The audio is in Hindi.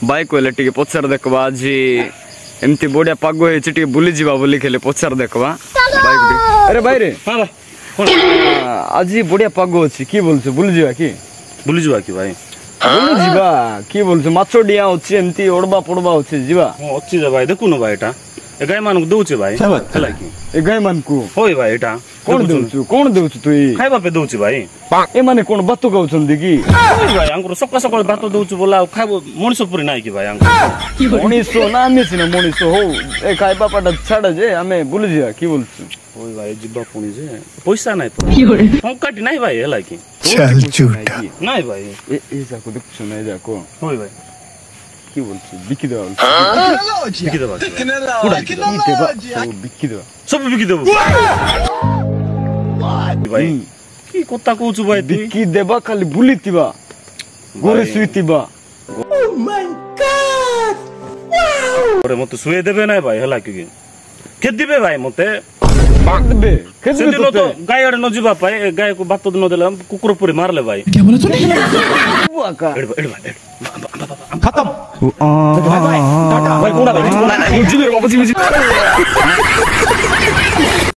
भाई कहले टिके पचार देखबा आज एमती बढ़िया पाग होइछि टिके बुली जीवा बोली खेले पचार देखबा भाई को अरे भाई रे हां भाई आज बढ़िया पाग होछि की बोलछ बुली जीवा की भाई बुली जीवा की बोलछ माछो डिया होछि एमती ओडबा पडबा होछि जीवा हां अछि जे भाई देखु न भाई एटा ए गाय मान को दोउछि भाई हला की ए गाय मान को होय भाई एटा कोन दोउछु तू खाइबा पे दोउछि भाई ए माने कोन बात कहउछन की भाई अंकुर सका सका बात दोउछु बोला खाइबो मनिसो पुरी नाइ की भाई अंकुर मनिसो ना आमे छिन मनिसो हो ए खाइबा पाटा छाड़ जे हमें बुली जीवा की बोलछु ओय भाई जिब्बा पुणी जे पैसा नाइ त पंकाटी नाइ भाई हला की चल झूठा नाइ भाई ए जाको देखछु ना जाको होय भाई की बोलछु बिकी देबा बिकी देबा बिकी देबा सब बिकी देबो भाई की कोता कहउछु भाई तू बिकी देबा खाली बुलीतिबा गोरे सुइतिबा ओ माय गॉड अरे मते सुए देबे नाइ भाई हला की के दिबे भाई मते देबे के से दिनो तो गाय अडे न जिबा पाए गाय को बात न देला कुकुर पुरी मारले भाई क्या बोला तूने बुआ का एड खत्म भाई कोना भाई बुझी रे बाबू जी